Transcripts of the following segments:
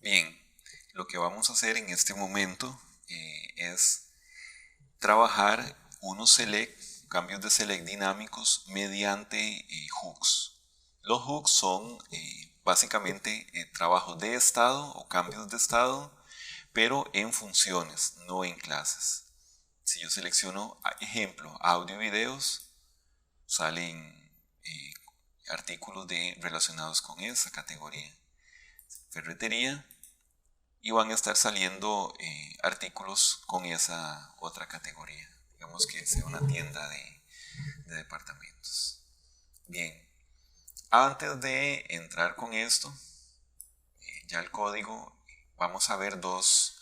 Bien, lo que vamos a hacer en este momento es trabajar unos cambios de select dinámicos mediante hooks. Los hooks son básicamente trabajos de estado o cambios de estado, pero en funciones, no en clases. Si yo selecciono, ejemplo, audio y videos, salen eh, artículos relacionados con esa categoría. Ferretería, y van a estar saliendo artículos con esa otra categoría. Digamos que sea una tienda de departamentos. Bien, antes de entrar con esto, ya el código, vamos a ver dos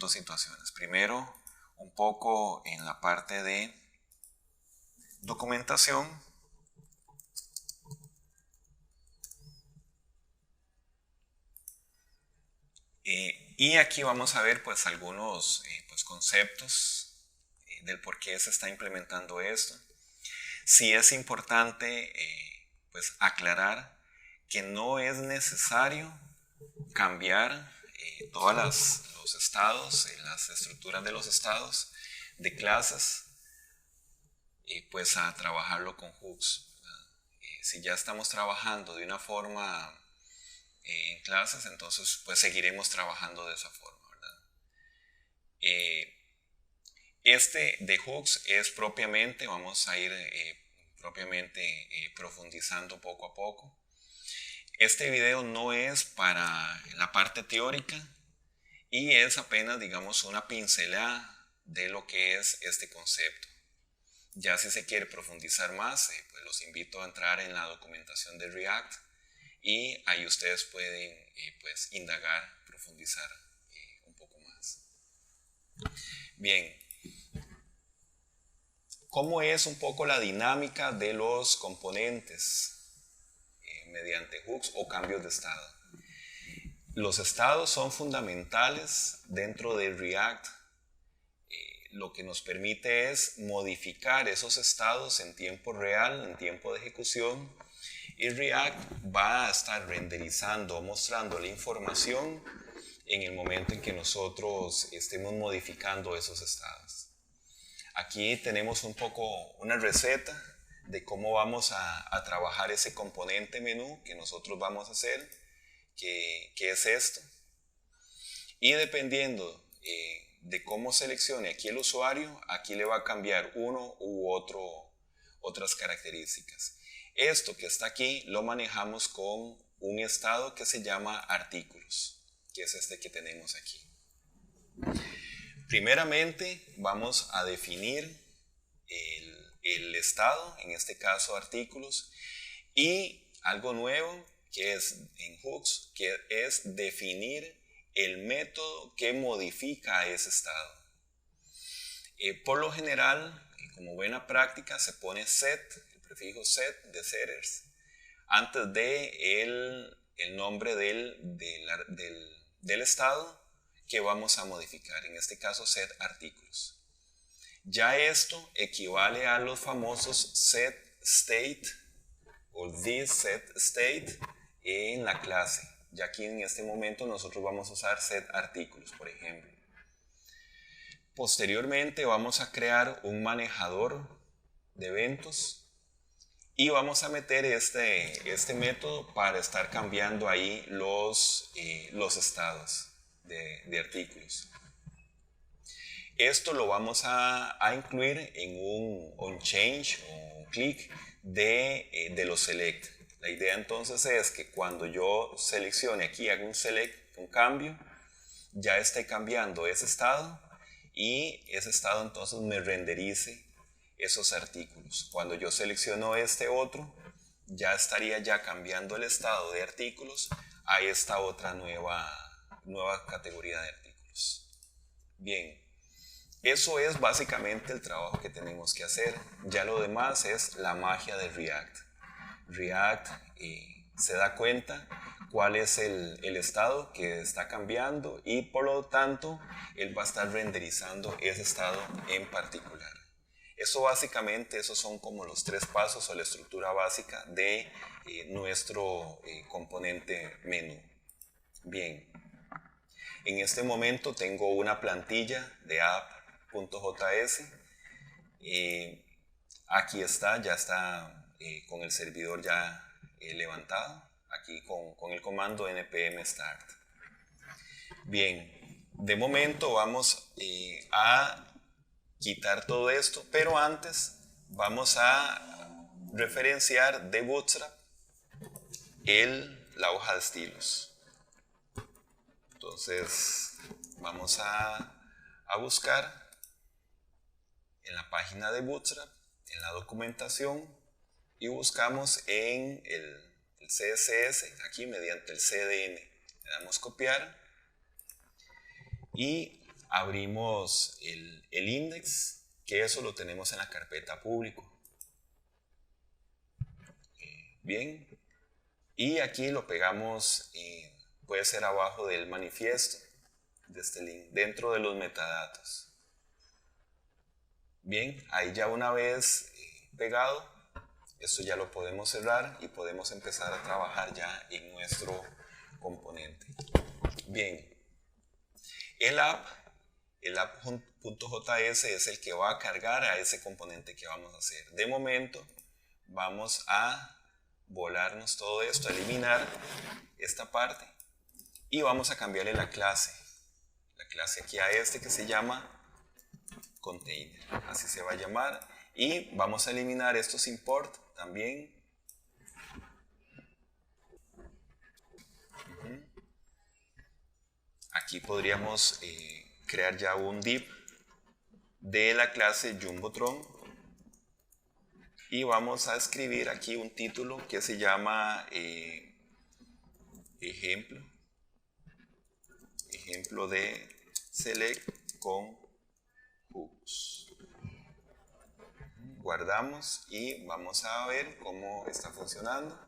situaciones. Primero, un poco en la parte de documentación. Y aquí vamos a ver pues algunos pues, conceptos del por qué se está implementando esto. Sí es importante pues aclarar que no es necesario cambiar todos los estados, las estructuras de los estados de clases, pues a trabajarlo con hooks. Si ya estamos trabajando de una forma en clases, entonces pues seguiremos trabajando de esa forma, ¿verdad? Este de hooks es propiamente, vamos a ir propiamente profundizando poco a poco. Este video no es para la parte teórica y es apenas, digamos, una pincelada de lo que es este concepto. Ya si se quiere profundizar más, pues los invito a entrar en la documentación de React y ahí ustedes pueden pues indagar, profundizar un poco más. Bien, ¿cómo es un poco la dinámica de los componentes mediante hooks o cambios de estado? Los estados son fundamentales dentro de React. Lo que nos permite es modificar esos estados en tiempo real, en tiempo de ejecución, y React va a estar renderizando o mostrando la información en el momento en que nosotros estemos modificando esos estados. Aquí tenemos un poco una receta de cómo vamos a trabajar ese componente menú que nosotros vamos a hacer, que es esto. Y dependiendo de cómo seleccione aquí el usuario, aquí le va a cambiar uno u otras características. Esto que está aquí lo manejamos con un estado que se llama artículos, que es este que tenemos aquí. Primeramente vamos a definir el estado, en este caso artículos, y algo nuevo que es en hooks, que es definir el método que modifica ese estado. Por lo general, como buena práctica, se pone set, el prefijo set de setters, antes de el nombre del estado que vamos a modificar, en este caso set artículos. Ya esto equivale a los famosos set state o this set state en la clase. Ya aquí en este momento nosotros vamos a usar set artículos, por ejemplo. Posteriormente vamos a crear un manejador de eventos y vamos a meter este método para estar cambiando ahí los estados de artículos. Esto lo vamos a incluir en un onChange o un click de los select. La idea entonces es que cuando yo seleccione aquí, haga un select, un cambio, ya esté cambiando ese estado y ese estado entonces me renderice esos artículos. Cuando yo selecciono este otro, ya estaría ya cambiando el estado de artículos a esta otra nueva categoría de artículos. Bien, eso es básicamente el trabajo que tenemos que hacer. Ya lo demás es la magia de React. React se da cuenta cuál es el estado que está cambiando y por lo tanto él va a estar renderizando ese estado en particular. Eso básicamente, esos son como los 3 pasos o la estructura básica de nuestro componente menú. Bien, En este momento tengo una plantilla de app.js. Aquí está, ya está con el servidor ya levantado, aquí con el comando npm start. Bien, de momento vamos a quitar todo esto, pero antes vamos a referenciar de Bootstrap la hoja de estilos. Entonces vamos a buscar en la página de Bootstrap, en la documentación, y buscamos en el CSS, aquí mediante el CDN. Le damos copiar y abrimos el index, que eso lo tenemos en la carpeta público. Bien, y aquí lo pegamos, puede ser abajo del manifiesto de este link, dentro de los metadatos. Bien, ahí ya una vez pegado, esto ya lo podemos cerrar y podemos empezar a trabajar ya en nuestro componente. Bien, el app.js es el que va a cargar a ese componente que vamos a hacer. De momento vamos a volarnos todo esto, a eliminar esta parte y vamos a cambiarle la clase aquí a este que se llama container, así se va a llamar, y vamos a eliminar estos import también. Aquí podríamos crear ya un div de la clase Jumbotron y vamos a escribir aquí un título que se llama ejemplo de select con hooks. Guardamos y vamos a ver cómo está funcionando.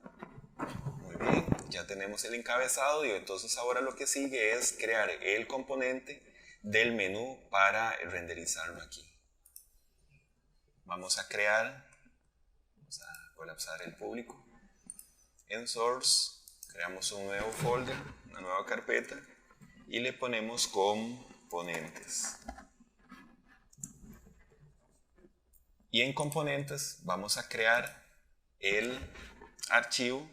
Muy bien, ya tenemos el encabezado y entonces ahora lo que sigue es crear el componente del menú para renderizarlo aquí. Vamos a colapsar el público. En source creamos un nuevo folder, una nueva carpeta y le ponemos componentes. Y en componentes vamos a crear el archivo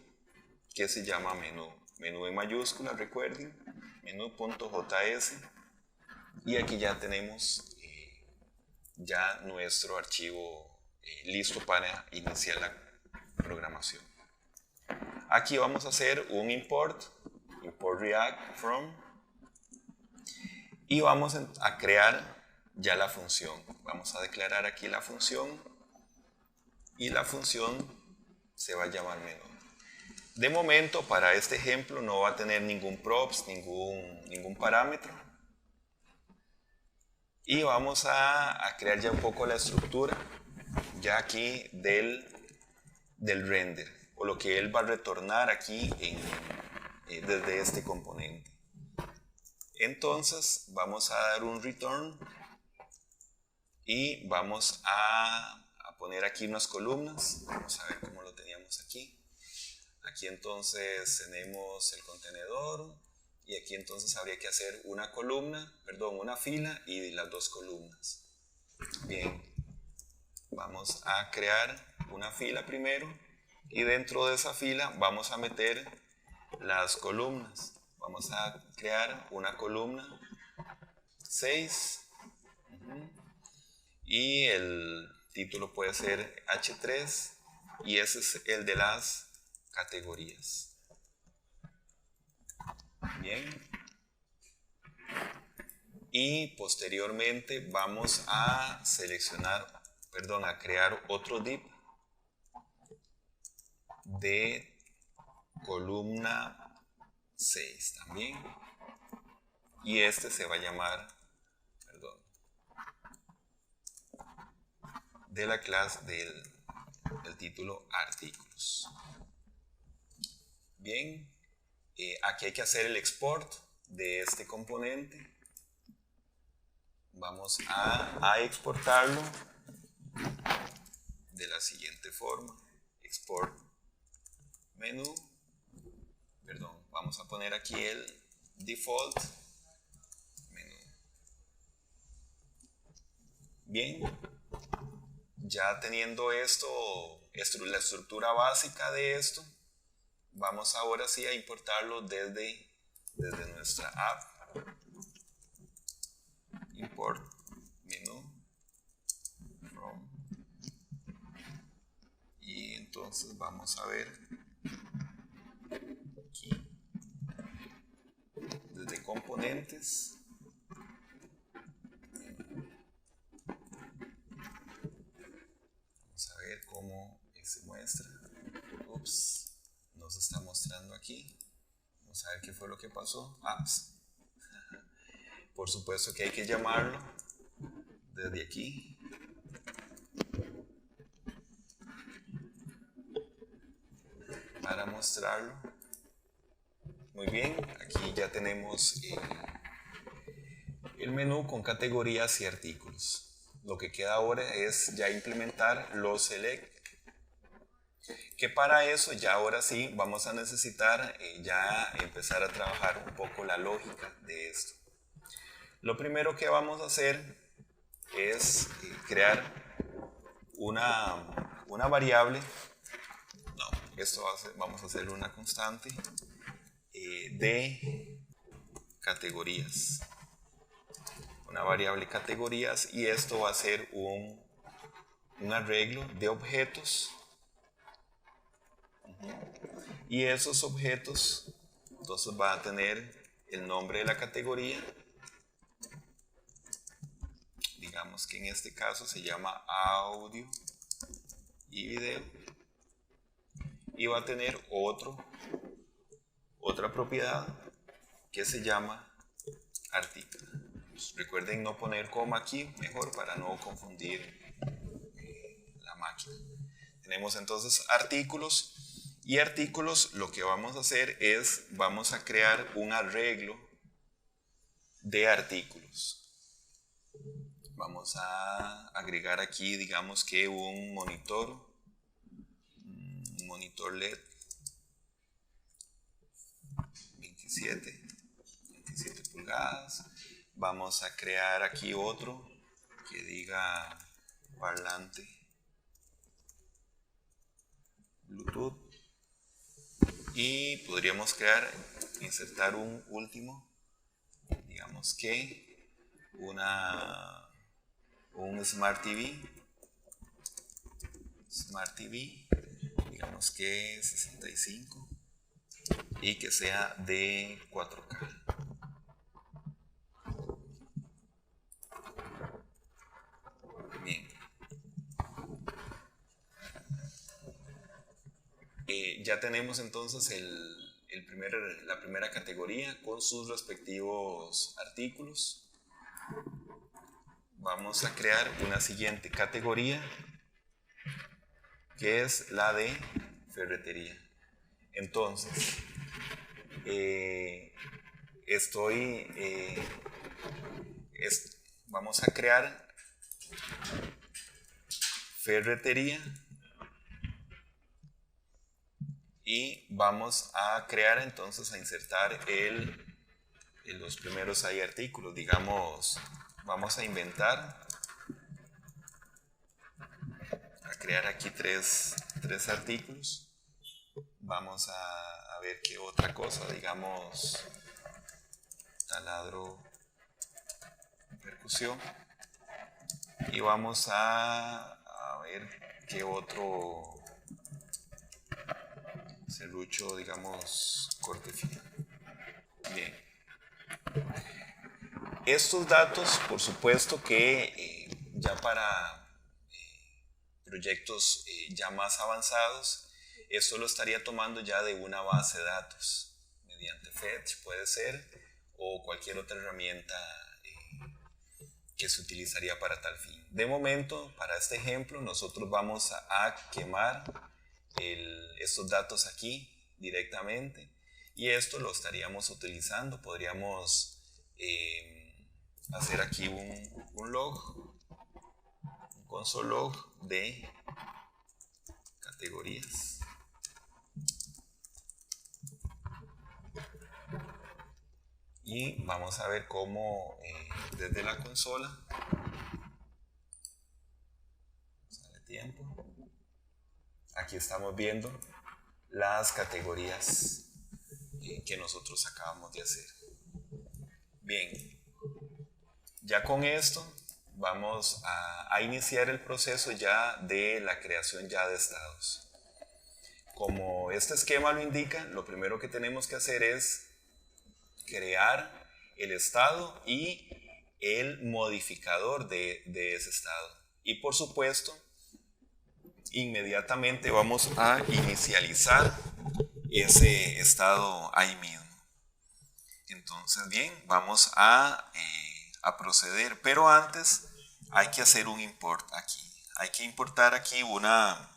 que se llama menú en mayúscula, recuerden, menú.js, y aquí ya tenemos ya nuestro archivo listo para iniciar la programación. Aquí vamos a hacer un import React from, y vamos a crear ya la función. Vamos a declarar aquí la función y la función se va a llamar menú. De momento, para este ejemplo no va a tener ningún props, ningún parámetro. Y vamos a crear ya un poco la estructura ya aquí del render, o lo que él va a retornar aquí desde este componente. Entonces vamos a dar un return y vamos a poner aquí unas columnas. Vamos a ver cómo lo teníamos aquí. Aquí entonces tenemos el contenedor y aquí entonces habría que hacer una fila y las dos columnas. Bien, vamos a crear una fila primero y dentro de esa fila vamos a meter las columnas. Vamos a crear una columna 6 y el título puede ser H3 y ese es el de las categorías. Bien, y posteriormente vamos a a crear otro div de columna 6 también, y este se va a llamar de la clase del título artículos. Bien, aquí hay que hacer el export de este componente. Vamos a exportarlo de la siguiente forma: export menú, vamos a poner aquí el default Bien, ya teniendo esto, la estructura básica de esto, vamos ahora sí a importarlo desde nuestra app. Import menú from, y entonces vamos a ver aquí desde componentes. Vamos a ver cómo se muestra. Ups, no se está mostrando aquí. Vamos a ver qué fue lo que pasó. Apps. Por supuesto que hay que llamarlo desde aquí. Para mostrarlo. Muy bien, aquí ya tenemos el menú con categorías y artículos. Lo que queda ahora es ya implementar los select, que para eso ya ahora sí vamos a necesitar ya empezar a trabajar un poco la lógica de esto. Lo primero que vamos a hacer es crear una variable. No, esto vamos a hacer una constante de categorías. Una variable categorías, y esto va a ser un arreglo de objetos. Y esos objetos entonces van a tener el nombre de la categoría. Digamos que en este caso se llama audio y video. Y va a tener otra propiedad que se llama artículo. Recuerden no poner coma aquí, mejor para no confundir la máquina. Tenemos entonces artículos, y artículos lo que vamos a hacer es, vamos a crear un arreglo de artículos. Vamos a agregar aquí, digamos que un monitor LED 27 pulgadas. Vamos a crear aquí otro que diga parlante Bluetooth, y podríamos insertar un último, digamos que un Smart TV, digamos que 65, y que sea de 4K. Bien. Ya tenemos entonces la primera categoría con sus respectivos artículos. Vamos a crear una siguiente categoría, que es la de ferretería. Entonces, vamos a crear ferretería, y vamos a crear entonces, a insertar los primeros ahí artículos. Digamos, vamos a inventar, a crear aquí tres artículos. Vamos a ver qué otra cosa, digamos taladro, percusión, y vamos a ver qué otro serrucho, digamos corte fino. Bien, estos datos por supuesto que ya para proyectos ya más avanzados, esto lo estaría tomando ya de una base de datos mediante Fetch, puede ser, o cualquier otra herramienta que se utilizaría para tal fin. De momento, para este ejemplo, nosotros vamos a quemar estos datos aquí directamente, y esto lo estaríamos utilizando. Podríamos hacer aquí un log, un console log de categorías. Y vamos a ver cómo desde la consola tiempo. Aquí estamos viendo las categorías que nosotros acabamos de hacer. Bien, ya con esto vamos a iniciar el proceso ya de la creación ya de estados. Como este esquema lo indica, lo primero que tenemos que hacer es crear el estado y el modificador de ese estado. Y por supuesto, inmediatamente vamos a inicializar ese estado ahí mismo. Entonces, bien, vamos a proceder, pero antes hay que hacer un import aquí. Hay que importar aquí una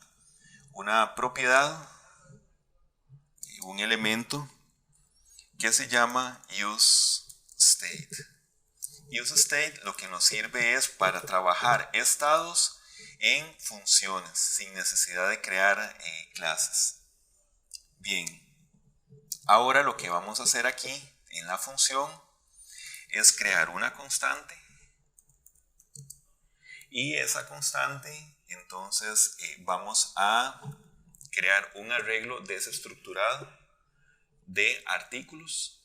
propiedad, un elemento que se llama useState. useState lo que nos sirve es para trabajar estados en funciones sin necesidad de crear clases. Bien, ahora lo que vamos a hacer aquí en la función es crear una constante y esa constante entonces vamos a crear un arreglo desestructurado de artículos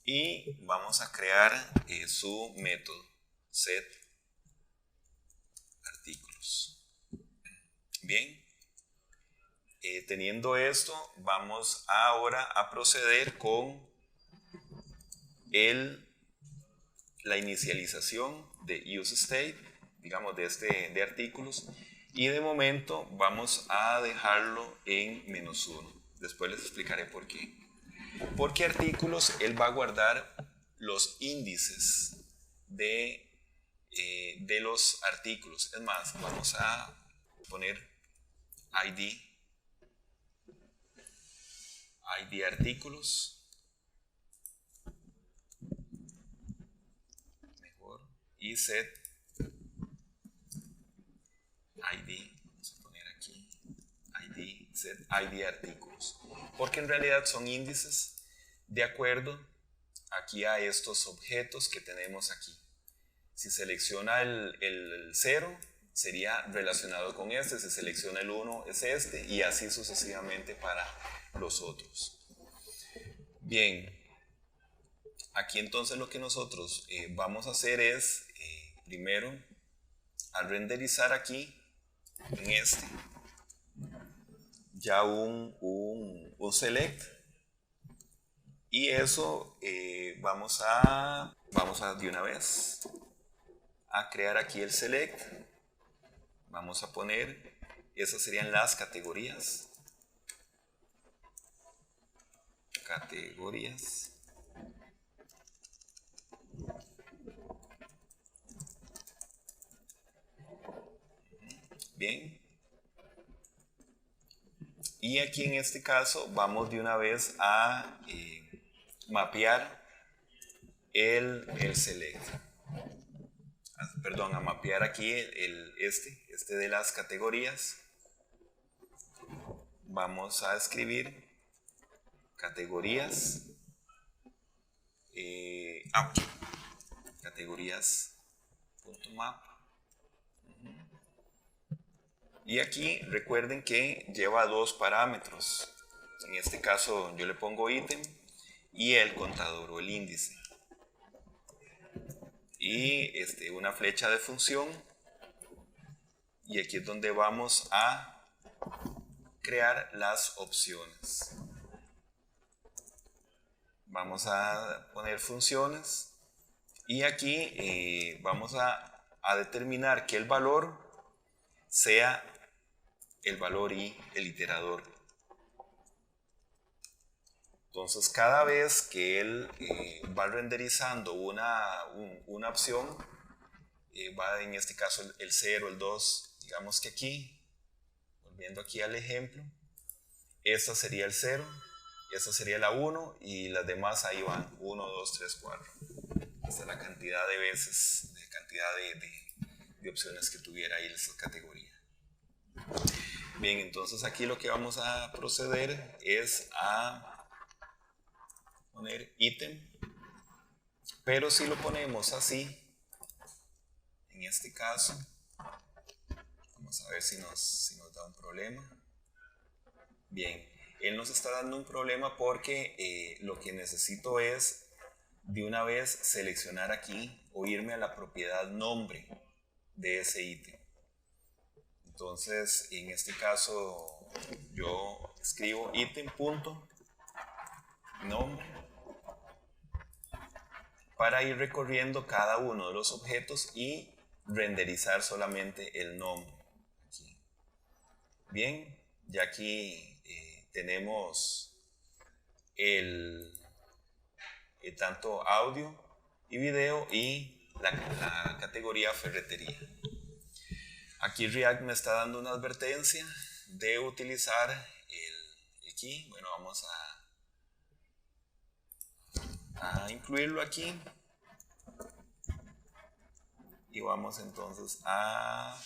y vamos a crear su método setArtículos. Bien, teniendo esto, vamos ahora a proceder con la inicialización de useState, digamos de artículos, y de momento vamos a dejarlo en -1. Después les explicaré por qué. Porque artículos, él va a guardar los índices de los artículos. Es más, vamos a poner ID artículos, mejor, y set ID, vamos a poner aquí set ID artículos, porque en realidad son índices de acuerdo aquí a estos objetos que tenemos aquí. Si selecciona el 0, sería relacionado con este. Si selecciona el 1, es este, y así sucesivamente para los otros. Bien, aquí entonces lo que nosotros vamos a hacer es, primero, a renderizar aquí, en este, ya un select, y eso vamos a de una vez a crear aquí el select. Vamos a poner, esas serían las categorías. Bien. Y aquí en este caso vamos de una vez a mapear el select. Perdón, a mapear aquí este de las categorías. Vamos a escribir categorías. Categorías.map. Y aquí recuerden que lleva dos parámetros. En este caso yo le pongo ítem y el contador o el índice. Y una flecha de función. Y aquí es donde vamos a crear las opciones. Vamos a poner funciones. Y aquí vamos a determinar que el valor sea el valor y el iterador. Entonces cada vez que él va renderizando una opción, va en este caso el 0, el 2, digamos que aquí, volviendo aquí al ejemplo, esta sería el 0, esta sería la 1 y las demás ahí van 1, 2, 3, 4. Esta es la cantidad de veces, de cantidad de opciones que tuviera ahí esa categoría. Bien, entonces aquí lo que vamos a proceder es a poner ítem, pero si lo ponemos así, en este caso, vamos a ver si nos da un problema. Bien, él nos está dando un problema porque lo que necesito es de una vez seleccionar aquí o irme a la propiedad nombre de ese ítem. Entonces, en este caso, yo escribo ítem.nombre para ir recorriendo cada uno de los objetos y renderizar solamente el nombre. Aquí. Bien, ya aquí tenemos tanto audio y video y la categoría ferretería. Aquí React me está dando una advertencia de utilizar el key. Bueno, vamos a incluirlo aquí. Y vamos entonces a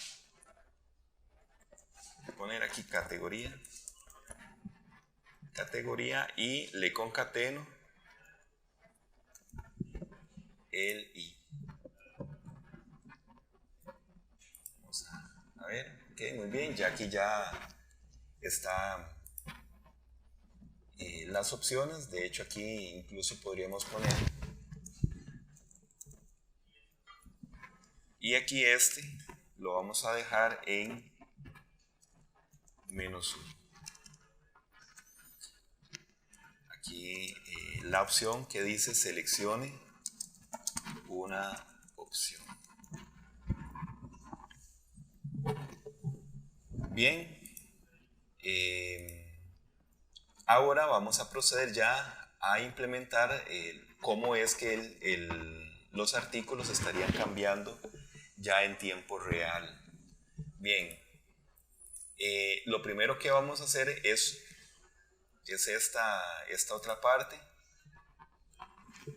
poner aquí categoría y le concateno el i. Vamos a ver, ok, muy bien, ya aquí ya está las opciones. De hecho aquí incluso podríamos poner, y aquí lo vamos a dejar en -1. Aquí la opción que dice seleccione una opción. Bien, ahora vamos a proceder ya a implementar cómo es que los artículos estarían cambiando ya en tiempo real. Bien, lo primero que vamos a hacer es esta otra parte,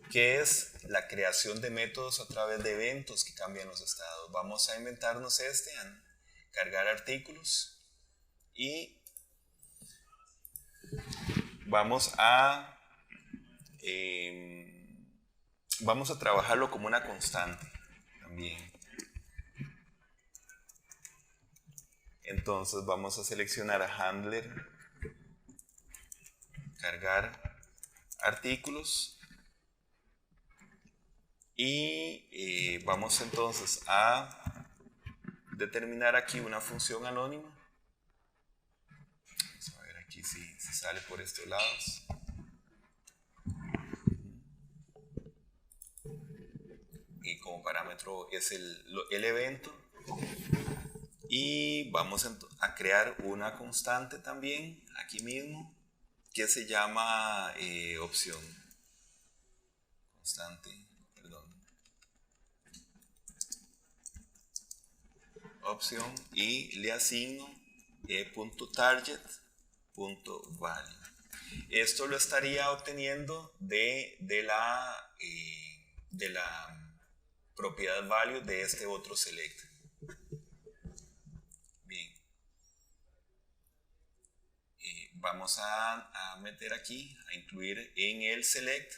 que es la creación de métodos a través de eventos que cambian los estados. Vamos a inventarnos cargar artículos, y vamos a trabajarlo como una constante también. Entonces vamos a seleccionar a handler, cargar artículos, y vamos entonces a determinar aquí una función anónima. Vamos a ver aquí si sale por estos lados. Y como parámetro es el evento. Y vamos a crear una constante también aquí mismo que se llama opción. Constante, perdón. Opción, y le asigno .target.value. Esto lo estaría obteniendo de la propiedad value de este otro select. Bien. Vamos a meter aquí, a incluir en el select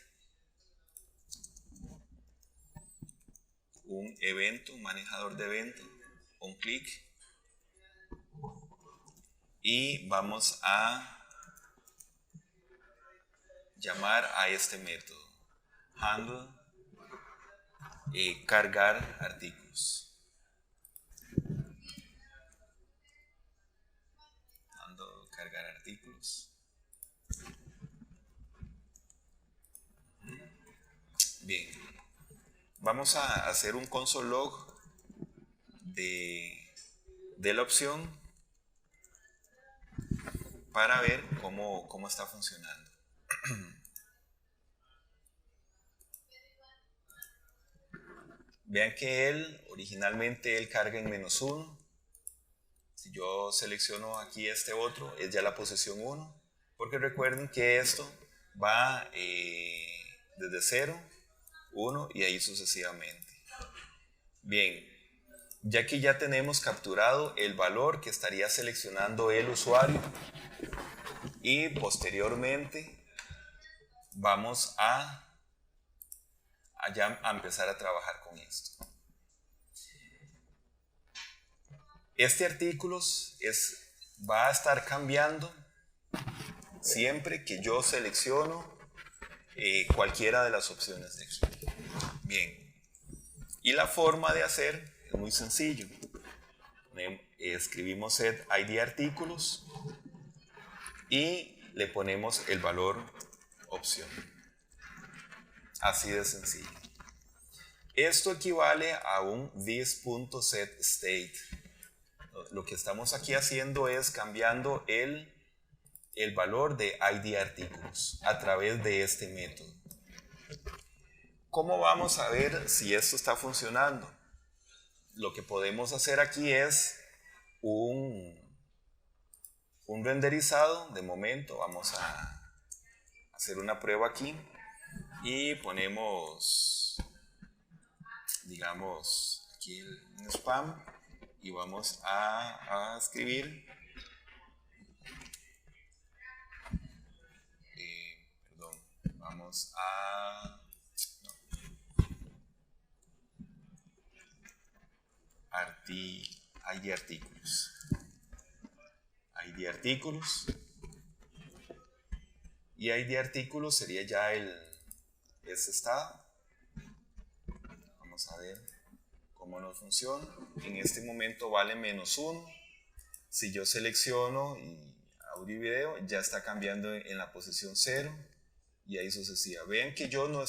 un evento, un manejador de evento, un clic, y vamos a llamar a este método handle cargar artículos. Handle cargar artículos. Bien, vamos a hacer un console log de la opción para ver cómo está funcionando. Vean que originalmente él carga en -1. Si yo selecciono aquí este otro, es ya la posición 1, porque recuerden que esto va desde 0, 1 y ahí sucesivamente. Bien, ya que ya tenemos capturado el valor que estaría seleccionando el usuario, y posteriormente vamos a empezar a trabajar con esto. Este artículos va a estar cambiando siempre que yo selecciono cualquiera de las opciones de aquí. Bien, y la forma de hacer es muy sencillo. Escribimos set id artículos y le ponemos el valor opción. Así de sencillo. Esto equivale a un this.setState. Lo que estamos aquí haciendo es cambiando el valor de id artículos a través de este método. ¿Cómo vamos a ver si esto está funcionando? Lo que podemos hacer aquí es un renderizado. De momento vamos a hacer una prueba aquí y ponemos, digamos, aquí el spam y vamos a escribir vamos a id artículos. id artículos. Y id artículos sería ya ese estado. Vamos a ver cómo nos funciona. En este momento vale -1. Si yo selecciono audio y video, ya está cambiando en la posición 0 y ahí sucesiva. Vean que yo no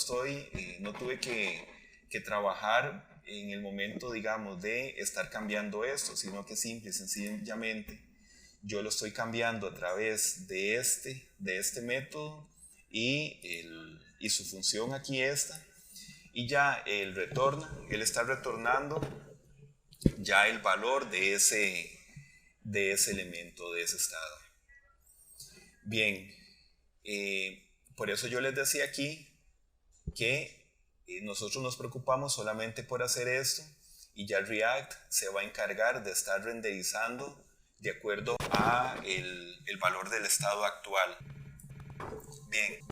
tuve que trabajar en el momento, digamos, de estar cambiando esto, sino que simple y sencillamente yo lo estoy cambiando a través de este método y su función aquí está. Y ya él está retornando ya el valor de ese elemento, de ese estado. Bien, por eso yo les decía aquí que nosotros nos preocupamos solamente por hacer esto y ya React se va a encargar de estar renderizando de acuerdo a el valor del estado actual. Bien,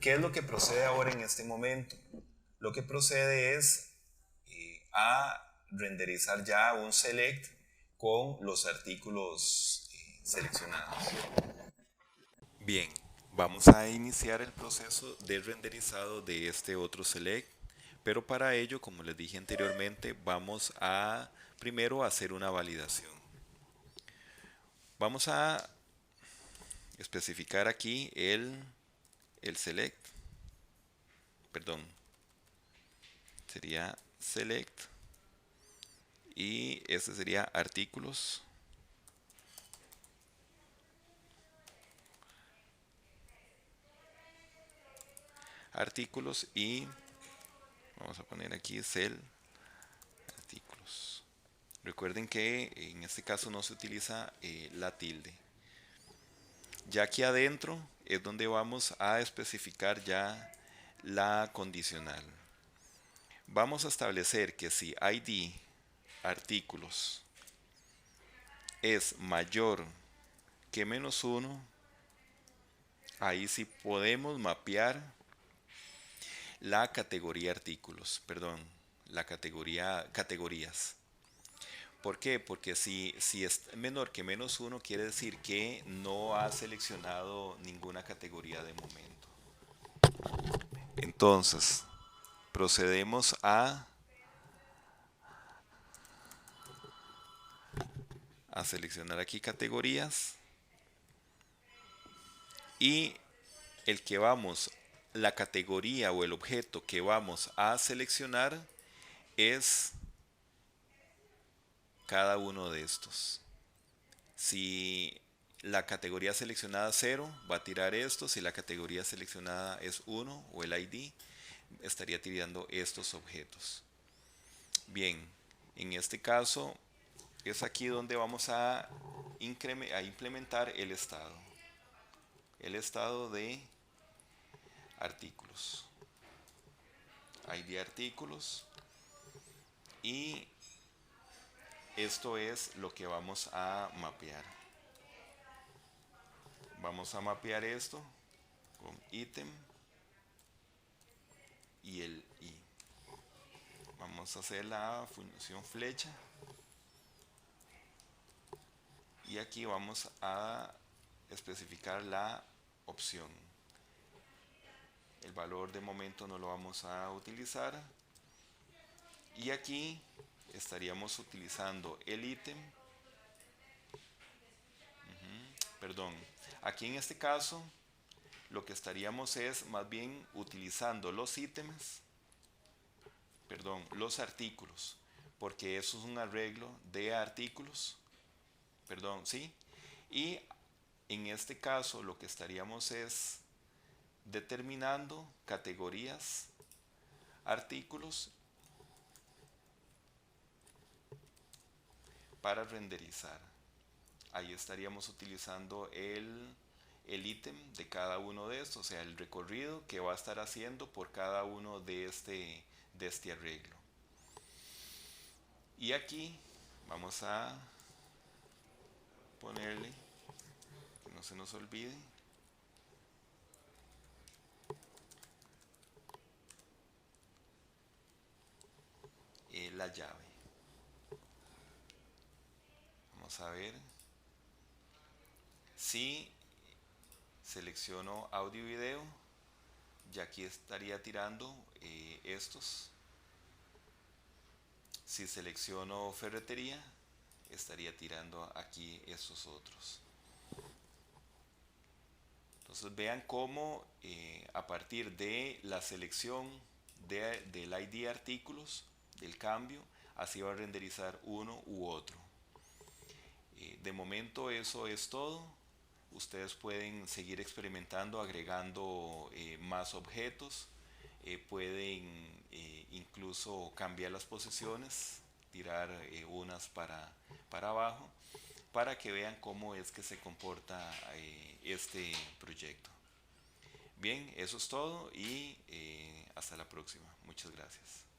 ¿qué es lo que procede ahora en este momento? Lo que procede es a renderizar ya un select con los artículos seleccionados. Bien, vamos a iniciar el proceso de renderizado de este otro select, pero para ello, como les dije anteriormente, vamos a primero hacer una validación. Vamos a especificar aquí el select, perdón, sería select y este sería artículos. Artículos y vamos a poner aquí cel artículos. Recuerden que en este caso no se utiliza la tilde. Ya aquí adentro es donde vamos a especificar ya la condicional. Vamos a establecer que si id artículos es mayor que -1, ahí sí podemos mapear la categoría artículos, perdón, la categoría categorías. ¿Por qué? Porque si es menor que -1 quiere decir que no ha seleccionado ninguna categoría de momento. Entonces, procedemos a seleccionar aquí categorías y la categoría o el objeto que vamos a seleccionar es cada uno de estos. Si la categoría seleccionada 0 va a tirar esto, si la categoría seleccionada es 1 o el ID, estaría tirando estos objetos. Bien, en este caso es aquí donde vamos a implementar el estado de artículos, ID artículos, y esto es lo que vamos a mapear. Vamos a mapear esto con ítem y el i. Vamos a hacer la función flecha y aquí vamos a especificar la opción. El valor de momento no lo vamos a utilizar, y aquí estaríamos utilizando el ítem, perdón, aquí en este caso lo que estaríamos es más bien utilizando los ítems, perdón, los artículos, porque eso es un arreglo de artículos, perdón, ¿sí? Y en este caso lo que estaríamos es determinando categorías, artículos para renderizar. Ahí estaríamos utilizando el ítem de cada uno de estos, o sea, el recorrido que va a estar haciendo por cada uno de este arreglo. Y aquí vamos a ponerle, que no se nos olvide, la llave. Vamos a ver si selecciono audio y video, ya aquí estaría tirando estos. Si selecciono ferretería, estaría tirando aquí estos otros. Entonces vean cómo a partir de la selección del ID artículos, del cambio, así va a renderizar uno u otro. De momento eso es todo. Ustedes pueden seguir experimentando, agregando más objetos. Pueden incluso cambiar las posiciones, tirar unas para abajo, para que vean cómo es que se comporta este proyecto. Bien, eso es todo y hasta la próxima. Muchas gracias.